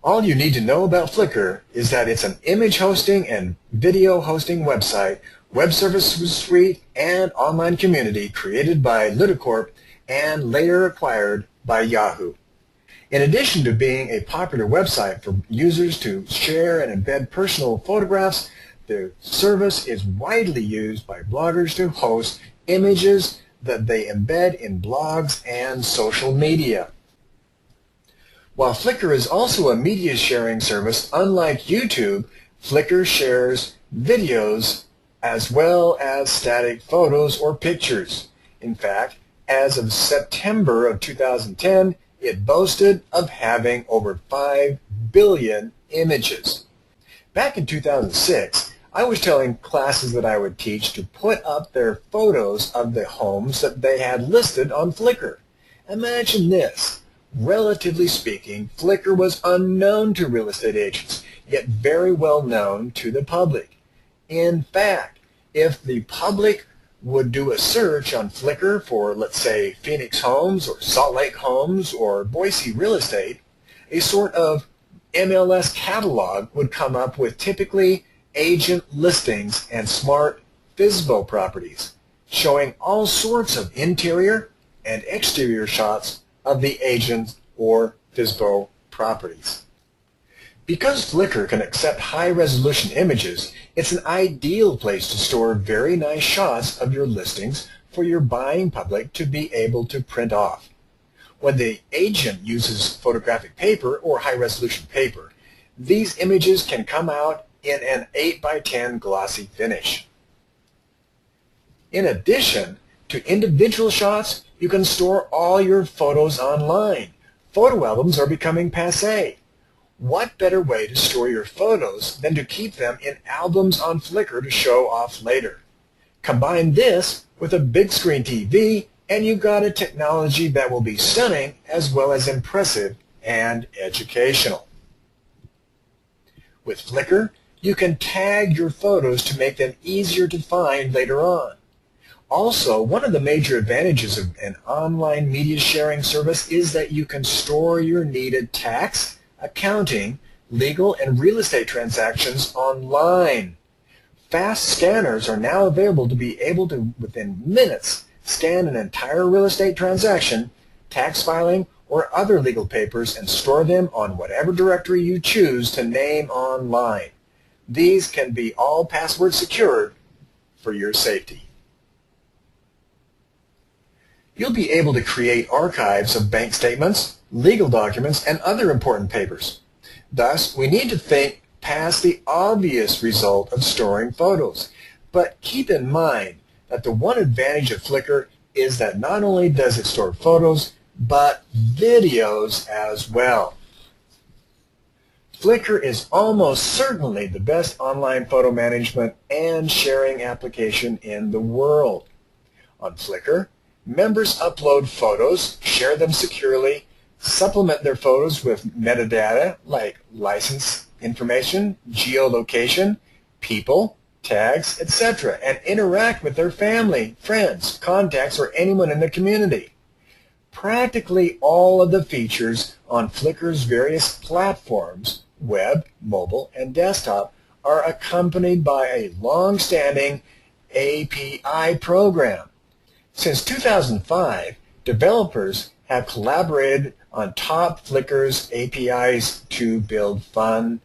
All you need to know about Flickr is that it's an image hosting and video hosting website, web services suite, and online community created by Ludicorp and later acquired by Yahoo. In addition to being a popular website for users to share and embed personal photographs, the service is widely used by bloggers to host images that they embed in blogs and social media. While Flickr is also a media sharing service, unlike YouTube, Flickr shares videos as well as static photos or pictures. In fact, as of September of 2010, it boasted of having over 5 billion images. Back in 2006, I was telling classes that I would teach to put up their photos of the homes that they had listed on Flickr. Imagine this. Relatively speaking, Flickr was unknown to real estate agents, yet very well known to the public. In fact, if the public would do a search on Flickr for, let's say, Phoenix Homes or Salt Lake Homes or Boise Real Estate, a sort of MLS catalog would come up with typically agent listings and smart FSBO properties, showing all sorts of interior and exterior shots of the agent or FSBO properties. Because Flickr can accept high-resolution images, it's an ideal place to store very nice shots of your listings for your buying public to be able to print off. When the agent uses photographic paper or high-resolution paper, these images can come out in an 8x10 glossy finish. In addition to individual shots, you can store all your photos online. Photo albums are becoming passé. What better way to store your photos than to keep them in albums on Flickr to show off later? Combine this with a big screen TV and you've got a technology that will be stunning as well as impressive and educational. With Flickr, you can tag your photos to make them easier to find later on. Also, one of the major advantages of an online media sharing service is that you can store your needed tax, accounting, legal, and real estate transactions online. Fast scanners are now available to be able to, within minutes, scan an entire real estate transaction, tax filing, or other legal papers and store them on whatever directory you choose to name online. These can be all password secured for your safety. You'll be able to create archives of bank statements, legal documents, and other important papers. Thus, we need to think past the obvious result of storing photos. But keep in mind that the one advantage of Flickr is that not only does it store photos, but videos as well. Flickr is almost certainly the best online photo management and sharing application in the world. On Flickr, members upload photos, share them securely, supplement their photos with metadata like license information, geolocation, people, tags, etc., and interact with their family, friends, contacts, or anyone in the community. Practically all of the features on Flickr's various platforms, web, mobile, and desktop, are accompanied by a long-standing API program. Since 2005, developers have collaborated on top Flickr's APIs to build fun,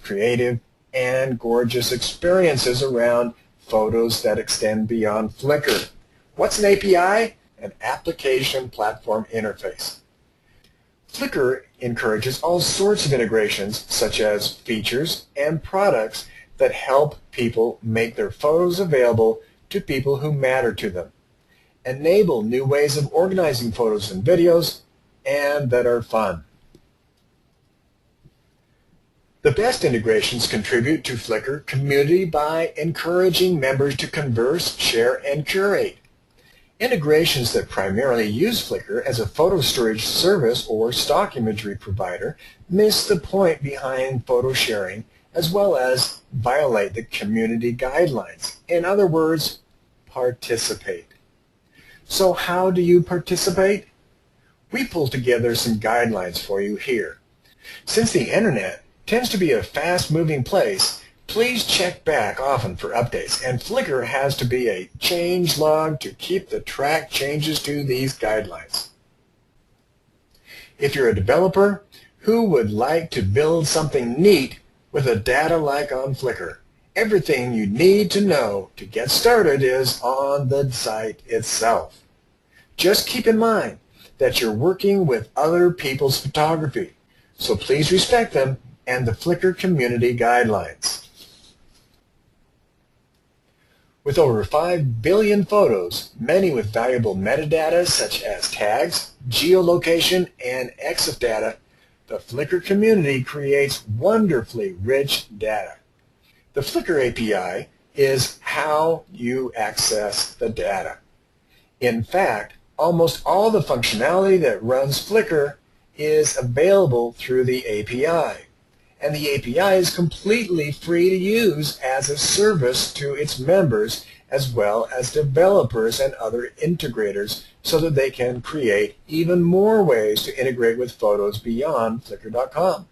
creative, and gorgeous experiences around photos that extend beyond Flickr. What's an API? An application platform interface. Flickr encourages all sorts of integrations such as features and products that help people make their photos available to people who matter to them, enable new ways of organizing photos and videos, and that are fun. The best integrations contribute to Flickr community by encouraging members to converse, share, and curate. Integrations that primarily use Flickr as a photo storage service or stock imagery provider miss the point behind photo sharing as well as violate the community guidelines. In other words, participate. So how do you participate? We pulled together some guidelines for you here. Since the Internet tends to be a fast-moving place, please check back often for updates, and Flickr has to be a change log to keep the track changes to these guidelines. If you're a developer who would like to build something neat with a data like on Flickr, everything you need to know to get started is on the site itself. Just keep in mind that you're working with other people's photography, so please respect them and the Flickr community guidelines. With over 5 billion photos, many with valuable metadata such as tags, geolocation, and EXIF data, the Flickr community creates wonderfully rich data. The Flickr API is how you access the data. In fact, almost all the functionality that runs Flickr is available through the API. And the API is completely free to use as a service to its members as well as developers and other integrators so that they can create even more ways to integrate with photos beyond Flickr.com.